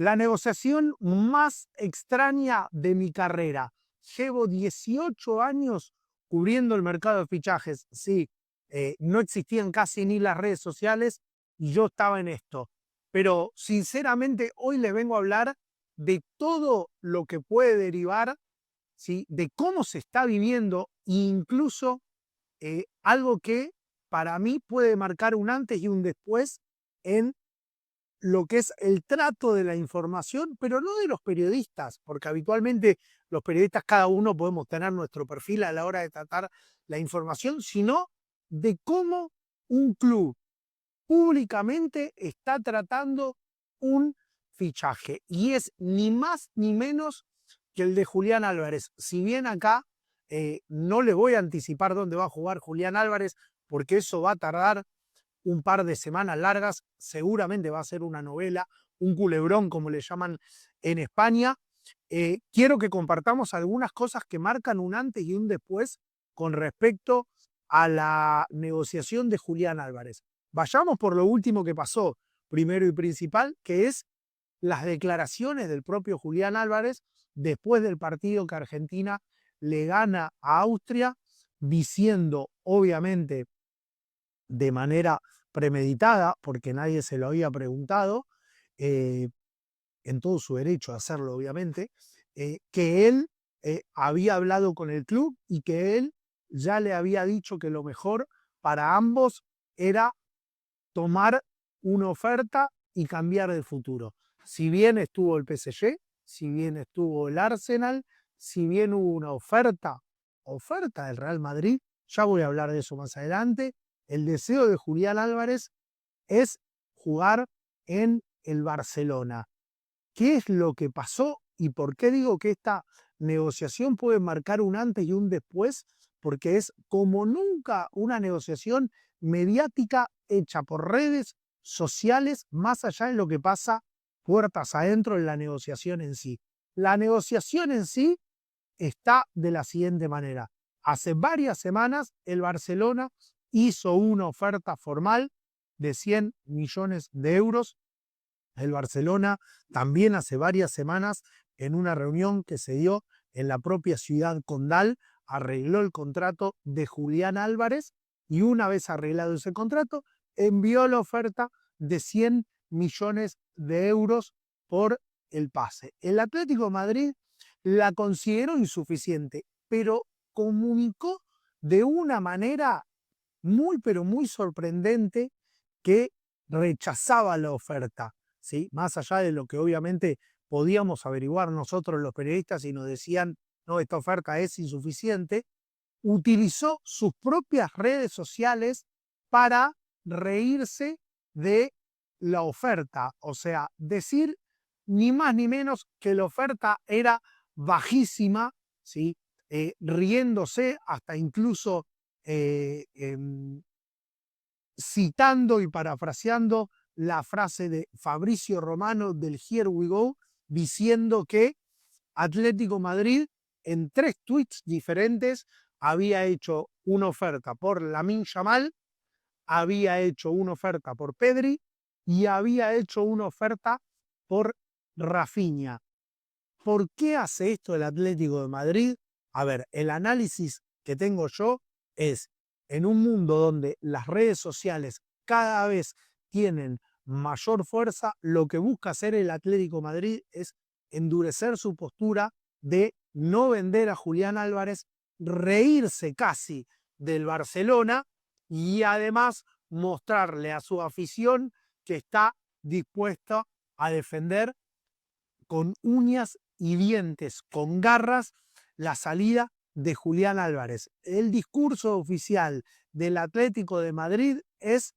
La negociación más extraña de mi carrera. Llevo 18 años cubriendo el mercado de fichajes. Sí, no existían casi ni las redes sociales y yo estaba en esto. Pero sinceramente hoy les vengo a hablar de todo lo que puede derivar, ¿sí? De cómo se está viviendo e incluso algo que para mí puede marcar un antes y un después en lo que es el trato de la información, pero no de los periodistas, porque habitualmente los periodistas cada uno podemos tener nuestro perfil a la hora de tratar la información, sino de cómo un club públicamente está tratando un fichaje. Y es ni más ni menos que el de Julián Álvarez. Si bien acá no le voy a anticipar dónde va a jugar Julián Álvarez, porque eso va a tardar un par de semanas largas, seguramente va a ser una novela, un culebrón como le llaman en España. Quiero que compartamos algunas cosas que marcan un antes y un después con respecto a la negociación de Julián Álvarez. Vayamos por lo último que pasó, primero y principal, que es las declaraciones del propio Julián Álvarez después del partido que Argentina le gana a Austria, diciendo, obviamente, de manera premeditada, porque nadie se lo había preguntado, eh, en todo su derecho a hacerlo, obviamente, que él había hablado con el club y que él ya le había dicho que lo mejor para ambos era tomar una oferta y cambiar de futuro. Si bien estuvo el PSG, si bien estuvo el Arsenal, si bien hubo una oferta del Real Madrid, ya voy a hablar de eso más adelante, el deseo de Julián Álvarez es jugar en el Barcelona. ¿Qué es lo que pasó y por qué digo que esta negociación puede marcar un antes y un después? Porque es como nunca una negociación mediática hecha por redes sociales, más allá de lo que pasa puertas adentro en la negociación en sí. La negociación en sí está de la siguiente manera. Hace varias semanas el Barcelona hizo una oferta formal de 100 millones de euros. El Barcelona también hace varias semanas, en una reunión que se dio en la propia ciudad condal, arregló el contrato de Julián Álvarez y una vez arreglado ese contrato, envió la oferta de 100 millones de euros por el pase. El Atlético de Madrid la consideró insuficiente, pero comunicó de una manera muy, pero muy sorprendente que rechazaba la oferta, ¿sí? Más allá de lo que obviamente podíamos averiguar nosotros los periodistas y nos decían, no, esta oferta es insuficiente, utilizó sus propias redes sociales para reírse de la oferta, o sea, decir ni más ni menos que la oferta era bajísima, ¿sí? Riéndose hasta incluso citando y parafraseando la frase de Fabricio Romano del Here We Go, diciendo que Atlético Madrid en 3 tweets diferentes había hecho una oferta por Lamine Yamal, había hecho una oferta por Pedri y había hecho una oferta por Rafinha. ¿Por qué hace esto el Atlético de Madrid? A ver, el análisis que tengo yo es, en un mundo donde las redes sociales cada vez tienen mayor fuerza, lo que busca hacer el Atlético de Madrid es endurecer su postura de no vender a Julián Álvarez, reírse casi del Barcelona y además mostrarle a su afición que está dispuesta a defender con uñas y dientes, con garras, la salida de Julián Álvarez. El discurso oficial del Atlético de Madrid es: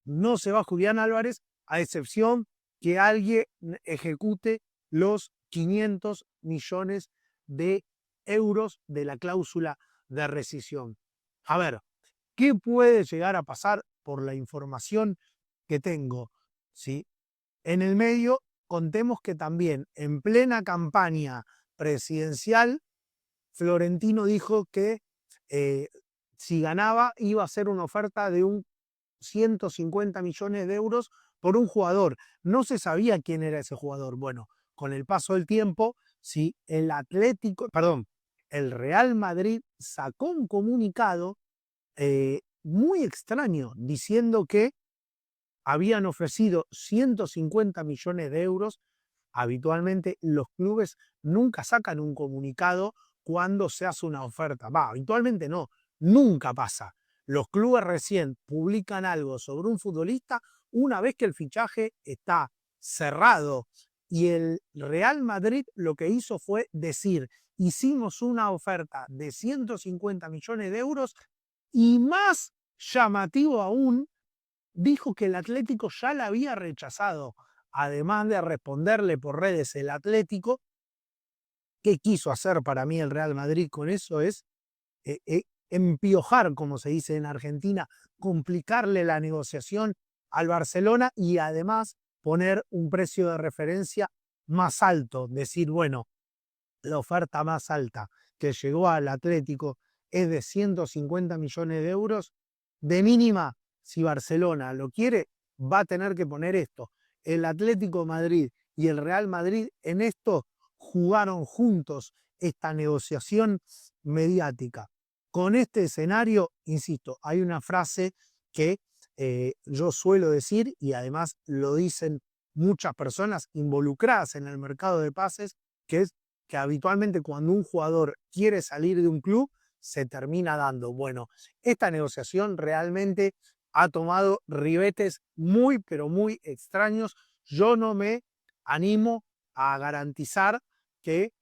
no se va Julián Álvarez, a excepción que alguien ejecute los 500 millones de euros de la cláusula de rescisión. A ver, ¿qué puede llegar a pasar por la información que tengo? ¿Sí? En el medio, contemos que también en plena campaña presidencial, Florentino dijo que si ganaba iba a hacer una oferta de un 150 millones de euros por un jugador. No se sabía quién era ese jugador. Bueno, con el paso del tiempo, sí, el Real Madrid sacó un comunicado muy extraño diciendo que habían ofrecido 150 millones de euros. Habitualmente los clubes nunca sacan un comunicado cuando se hace una oferta. Habitualmente no, nunca pasa. Los clubes recién publican algo sobre un futbolista una vez que el fichaje está cerrado. Y el Real Madrid lo que hizo fue decir, hicimos una oferta de 150 millones de euros y más llamativo aún, dijo que el Atlético ya la había rechazado. Además de responderle por redes el Atlético, ¿qué quiso hacer para mí el Real Madrid con eso? Es empiojar, como se dice en Argentina, complicarle la negociación al Barcelona y además poner un precio de referencia más alto. Decir, bueno, la oferta más alta que llegó al Atlético es de 150 millones de euros. De mínima, si Barcelona lo quiere, va a tener que poner esto. El Atlético de Madrid y el Real Madrid en esto jugaron juntos esta negociación mediática. Con este escenario, insisto, hay una frase que yo suelo decir y además lo dicen muchas personas involucradas en el mercado de pases, que es que habitualmente cuando un jugador quiere salir de un club, se termina dando. Bueno, esta negociación realmente ha tomado ribetes muy, pero muy extraños. Yo no me animo a garantizar que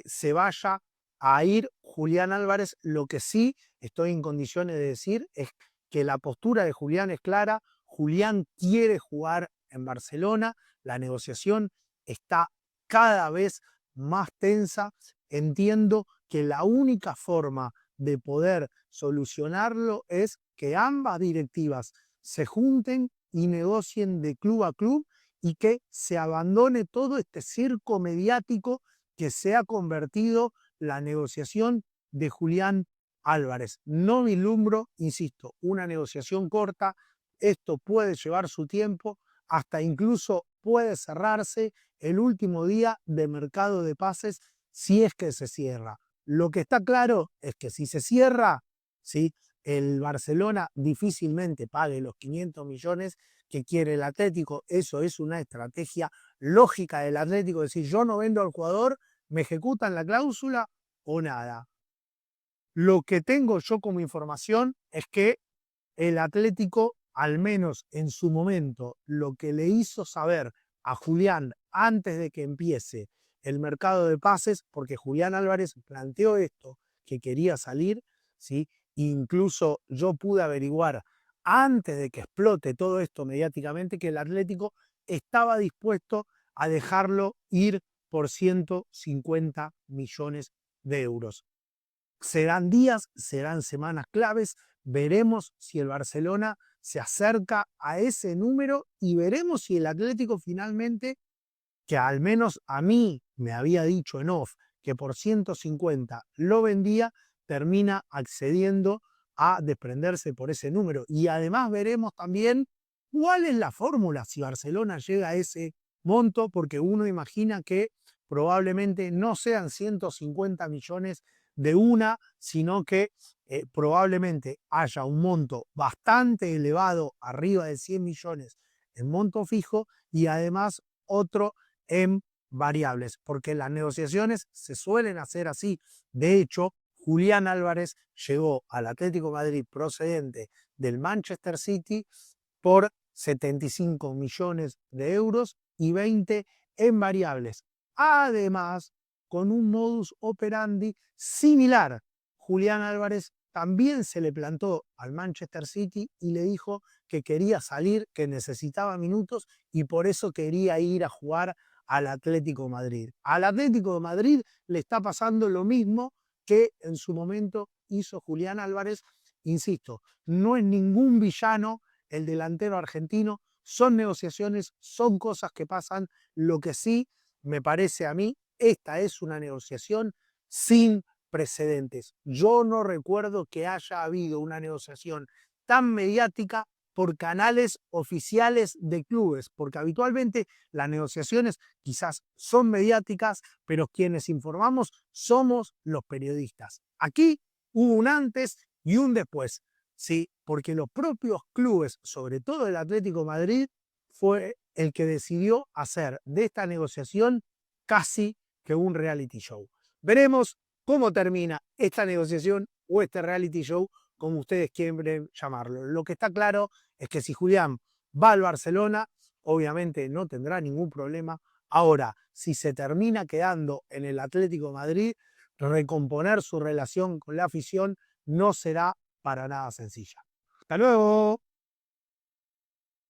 se vaya a ir Julián Álvarez. Lo que sí estoy en condiciones de decir es que la postura de Julián es clara. Julián quiere jugar en Barcelona. La negociación está cada vez más tensa. Entiendo que la única forma de poder solucionarlo es que ambas directivas se junten y negocien de club a club y que se abandone todo este circo mediático que se ha convertido la negociación de Julián Álvarez. No vislumbro, insisto, una negociación corta. Esto puede llevar su tiempo, hasta incluso puede cerrarse el último día de mercado de pases si es que se cierra. Lo que está claro es que si se cierra, ¿sí?, el Barcelona difícilmente pague los 500 millones que quiere el Atlético. Eso es una estrategia lógica del Atlético, decir, yo no vendo al jugador, me ejecutan la cláusula o nada. Lo que tengo yo como información es que el Atlético, al menos en su momento, lo que le hizo saber a Julián antes de que empiece el mercado de pases, porque Julián Álvarez planteó esto, que quería salir, ¿sí? Incluso yo pude averiguar antes de que explote todo esto mediáticamente que el Atlético estaba dispuesto a dejarlo ir por 150 millones de euros. Serán días, serán semanas claves, veremos si el Barcelona se acerca a ese número y veremos si el Atlético finalmente, que al menos a mí me había dicho en off que por 150 lo vendía, termina accediendo a desprenderse por ese número. Y además veremos también cuál es la fórmula si Barcelona llega a ese monto, porque uno imagina que probablemente no sean 150 millones de una, sino que probablemente haya un monto bastante elevado, arriba de 100 millones en monto fijo, y además otro en variables, porque las negociaciones se suelen hacer así. De hecho, Julián Álvarez llegó al Atlético de Madrid procedente del Manchester City por 75 millones de euros y 20 en variables. Además, con un modus operandi similar, Julián Álvarez también se le plantó al Manchester City y le dijo que quería salir, que necesitaba minutos y por eso quería ir a jugar al Atlético de Madrid. Al Atlético de Madrid le está pasando lo mismo que en su momento hizo Julián Álvarez. Insisto, no es ningún villano el delantero argentino, son negociaciones, son cosas que pasan. Lo que sí me parece a mí, esta es una negociación sin precedentes. Yo no recuerdo que haya habido una negociación tan mediática por canales oficiales de clubes, porque habitualmente las negociaciones quizás son mediáticas, pero quienes informamos somos los periodistas. Aquí hubo un antes y un después, ¿sí? Porque los propios clubes, sobre todo el Atlético de Madrid, fue el que decidió hacer de esta negociación casi que un reality show. Veremos cómo termina esta negociación o este reality show, como ustedes quieren llamarlo. Lo que está claro es que si Julián va al Barcelona, obviamente no tendrá ningún problema. Ahora, si se termina quedando en el Atlético de Madrid, recomponer su relación con la afición no será para nada sencilla. ¡Hasta luego!